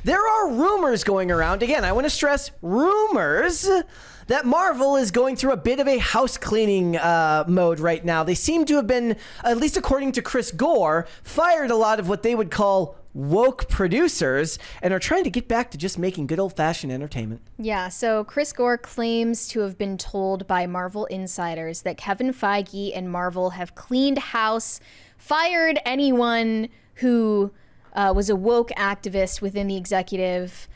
There are rumors going around. Again, I want to stress rumors that Marvel is going through a bit of a house cleaning mode right now. They seem to have been, at least according to Chris Gore, fired a lot of what they would call woke producers and are trying to get back to just making good old-fashioned entertainment. Yeah, so Chris Gore claims to have been told by Marvel insiders that Kevin Feige and Marvel have cleaned house, fired anyone who was a woke activist within the executive.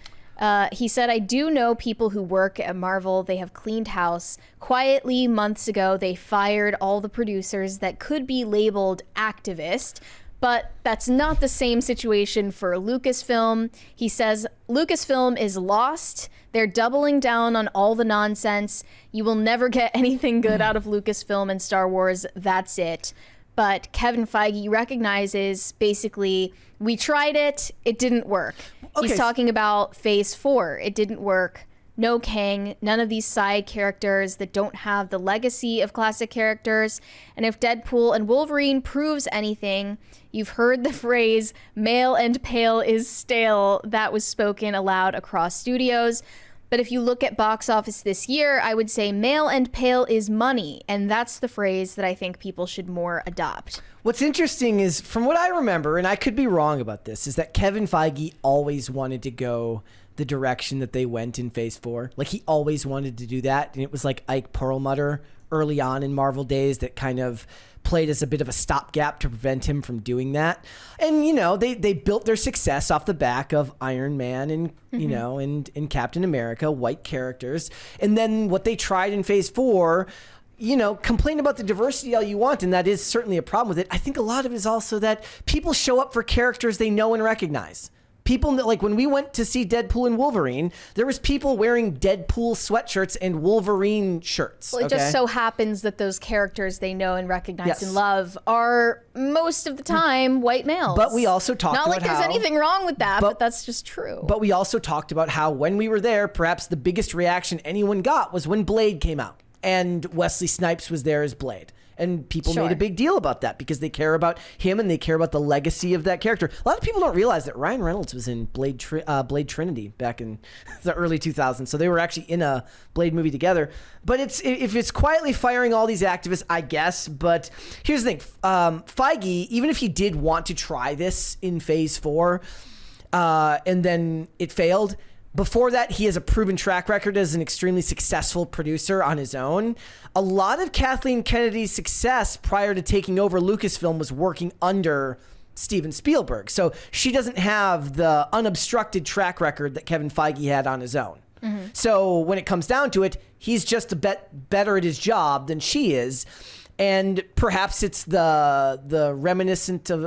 He said, I do know people who work at Marvel. They have cleaned house. Quietly, months ago, they fired all the producers that could be labeled activist. But that's not the same situation for Lucasfilm. He says Lucasfilm is lost. They're doubling down on all the nonsense. You will never get anything good out of Lucasfilm and Star Wars. That's it. But Kevin Feige recognizes basically, we tried it. It didn't work. Okay. He's talking about Phase 4. It didn't work. No Kang, none of these side characters that don't have the legacy of classic characters. And if Deadpool and Wolverine proves anything, you've heard the phrase, male and pale is stale. That was spoken aloud across studios. But if you look at box office this year, I would say male and pale is money. And that's the phrase that I think people should more adopt. What's interesting is, from what I remember, and I could be wrong about this, is that Kevin Feige always wanted to go the direction that they went in Phase 4. Like, he always wanted to do that. And it was like Ike Perlmutter early on in Marvel days that kind of played as a bit of a stopgap to prevent him from doing that. And, you know, they built their success off the back of Iron Man and, you know, and Captain America, white characters. And then what they tried in Phase 4, you know, complain about the diversity all you want, and that is certainly a problem with it. I think a lot of it is also that people show up for characters they know and recognize. People, like when we went to see Deadpool and Wolverine, there was people wearing Deadpool sweatshirts and Wolverine shirts. Well, it just so happens that those characters they know and recognize and love are most of the time white males. But we also talked about Not like there's anything wrong with that, but that's just true. But we also talked about how when we were there, perhaps the biggest reaction anyone got was when Blade came out and Wesley Snipes was there as Blade. And people made a big deal about that because they care about him and they care about the legacy of that character. A lot of people don't realize that Ryan Reynolds was in Blade Trinity back in the early 2000s. So they were actually in a Blade movie together. But if it's quietly firing all these activists, I guess. But here's the thing. Feige, even if he did want to try this in Phase 4 and then it failed, before that, he has a proven track record as an extremely successful producer on his own. A lot of Kathleen Kennedy's success prior to taking over Lucasfilm was working under Steven Spielberg. So she doesn't have the unobstructed track record that Kevin Feige had on his own. So when it comes down to it, he's just a bit better at his job than she is. And perhaps it's the remnants of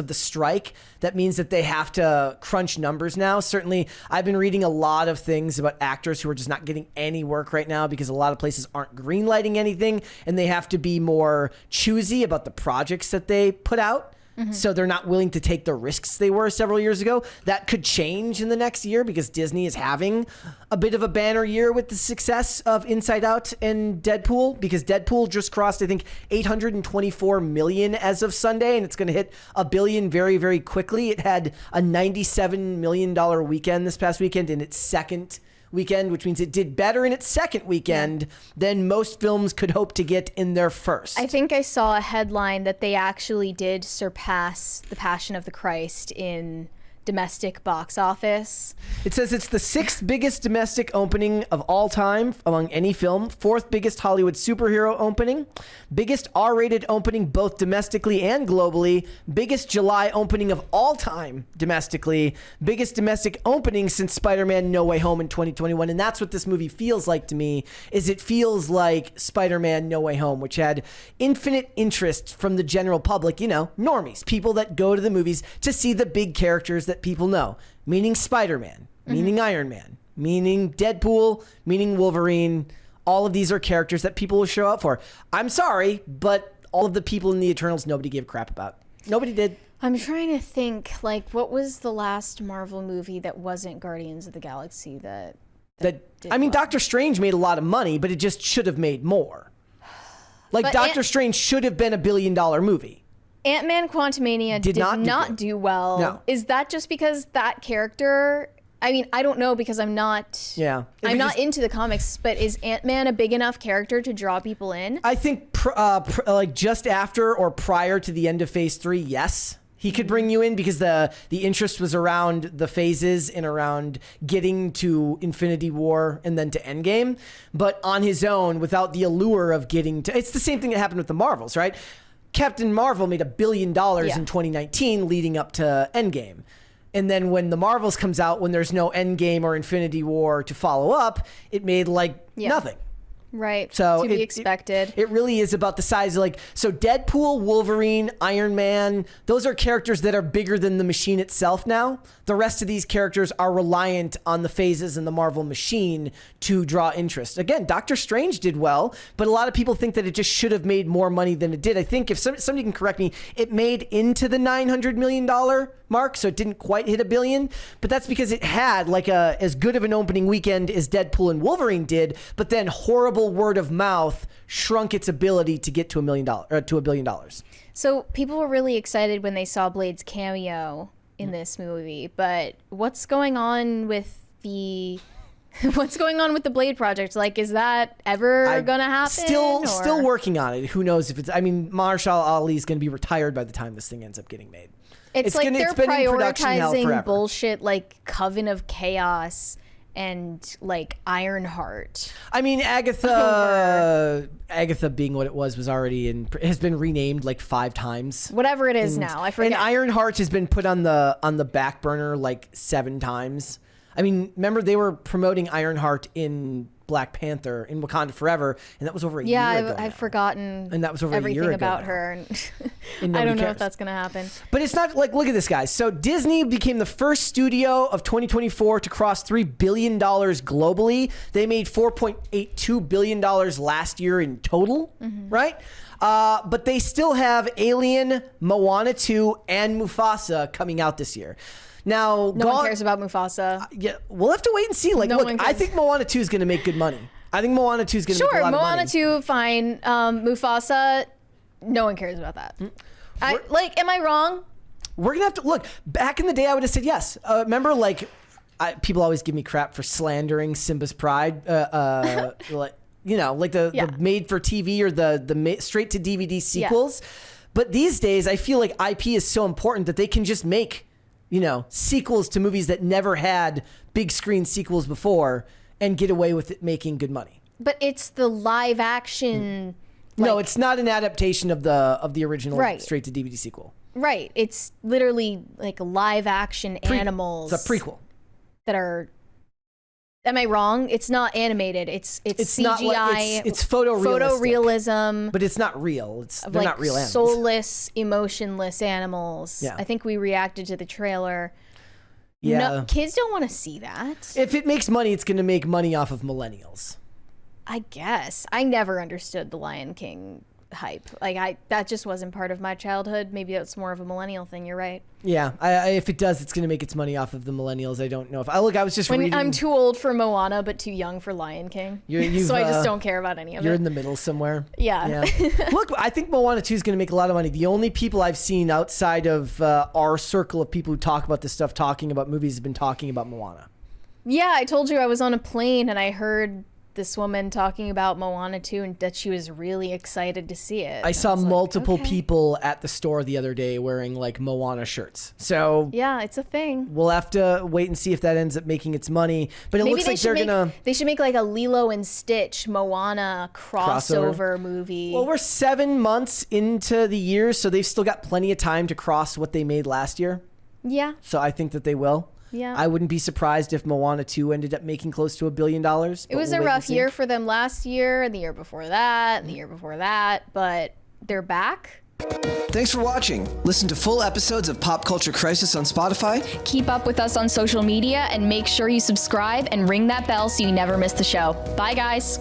the strike that means that they have to crunch numbers now. Certainly, I've been reading a lot of things about actors who are just not getting any work right now because a lot of places aren't greenlighting anything, and they have to be more choosy about the projects that they put out. So they're not willing to take the risks they were several years ago. That could change in the next year because Disney is having a bit of a banner year with the success of Inside Out and Deadpool, because Deadpool just crossed, I think, 824 million as of Sunday, and it's going to hit $1 billion very, very quickly. It had a $97 million weekend this past weekend in its second weekend, which means it did better in its second weekend than most films could hope to get in their first. I think I saw a headline that they actually did surpass The Passion of the Christ in domestic box office. It says it's the 6th biggest domestic opening of all time among any film, 4th biggest Hollywood superhero opening, biggest R-rated opening both domestically and globally, biggest July opening of all time domestically, biggest domestic opening since Spider-Man No Way Home in 2021. And that's what this movie feels like to me, is it feels like Spider-Man No Way Home, which had infinite interest from the general public, you know, normies, people that go to the movies to see the big characters that people know, meaning Spider-Man, meaning Iron Man, meaning Deadpool, meaning Wolverine. All of these are characters that people will show up for. I'm sorry, but all of the people in the Eternals, nobody gave a crap about. Nobody did. I'm trying to think, like, what was the last Marvel movie that wasn't Guardians of the Galaxy that I mean, Doctor Strange made a lot of money, but it just should have made more. Like, Doctor Strange should have been $1 billion movie. Ant-Man Quantumania did not do well. No. Is that just because that character... I mean, I don't know because I'm not... Yeah. I'm not into the comics, but is Ant-Man a big enough character to draw people in? I think like just after or prior to the end of Phase 3, yes. He could bring you in because the interest was around the phases and around getting to Infinity War and then to Endgame. But on his own, without the allure of getting to... It's the same thing that happened with the Marvels, right? Captain Marvel made $1 billion in 2019 leading up to Endgame. And then when the Marvels comes out, when there's no Endgame or Infinity War to follow up, it made like nothing. Right. So to be expected. It really is about the size of like, so Deadpool, Wolverine, Iron Man, those are characters that are bigger than the machine itself now. The rest of these characters are reliant on the phases in the Marvel machine to draw interest. Again, Doctor Strange did well, but a lot of people think that it just should have made more money than it did. I think if somebody can correct me, it made into the $900 million mark, so it didn't quite hit $1 billion, but that's because it had like as good of an opening weekend as Deadpool and Wolverine did, but then horrible word of mouth shrunk its ability to get to $1 billion. So people were really excited when they saw Blade's cameo in this movie, but what's going on with the Blade project? Like, is that ever gonna happen? Still working on it. Who knows if it's? I mean, Marshall Ali is going to be retired by the time this thing ends up getting made. It's like they're prioritizing bullshit like Coven of Chaos and like Ironheart. I mean, Agatha being what it was already has been renamed like 5 times. Whatever it is now, I forget. And Ironheart has been put on the back burner like 7 times. I mean, remember they were promoting Ironheart in Black Panther in Wakanda Forever, and that was over a year ago. Yeah, I've forgotten. And that was over everything a year ago about now. her. And I don't know if that's gonna happen. But it's not like, look at this, guys. So Disney became the first studio of 2024 to cross $3 billion globally. They made $4.82 billion last year in total, right? But they still have Alien, Moana 2, and Mufasa coming out this year. Now, no one cares about Mufasa. Yeah, we'll have to wait and see. Like, look, I think Moana 2 is going to make good money. I think Moana 2 is going to make a lot of money. Sure, Moana 2, fine. Mufasa, no one cares about that. Am I wrong? We're going to have to look. Back in the day, I would have said yes. Remember, like, people always give me crap for slandering Simba's Pride. Like, you know, like the made for TV or the straight to DVD sequels. Yeah. But these days, I feel like IP is so important that they can just make, you know, sequels to movies that never had big screen sequels before and get away with it making good money. But it's the live action. No, it's not an adaptation of the original straight to DVD sequel. Right. It's literally like live action animals. It's a prequel. That are. Am I wrong? It's not animated. It's CGI. Not like, it's photorealism. But it's not real. They're not real animals. Soulless, emotionless animals. Yeah. I think we reacted to the trailer. Yeah. No, kids don't want to see that. If it makes money, it's going to make money off of millennials. I guess. I never understood the Lion King hype. Like that just wasn't part of my childhood. Maybe that's more of a millennial thing. You're right. Yeah, if it does, it's going to make its money off of the millennials. I don't know if I was just reading. I'm too old for Moana, but too young for Lion King. So I just don't care about any of it. You're in the middle somewhere. Yeah. Look, I think Moana 2 is going to make a lot of money. The only people I've seen outside of our circle of people who talk about this stuff, talking about movies, have been talking about Moana. Yeah, I told you I was on a plane and I heard this woman talking about Moana 2 and that she was really excited to see it. I saw multiple people at the store the other day wearing like Moana shirts. So yeah, it's a thing. We'll have to wait and see if that ends up making its money. But it looks like they should make like a Lilo and Stitch Moana crossover movie. Well, we're 7 months into the year, so they've still got plenty of time to cross what they made last year. Yeah. So I think that they will. Yeah. I wouldn't be surprised if Moana 2 ended up making close to $1 billion. It was a rough year for them last year, and the year before that, and the year before that, but they're back. Thanks for watching. Listen to full episodes of Pop Culture Crisis on Spotify. Keep up with us on social media and make sure you subscribe and ring that bell so you never miss the show. Bye, guys.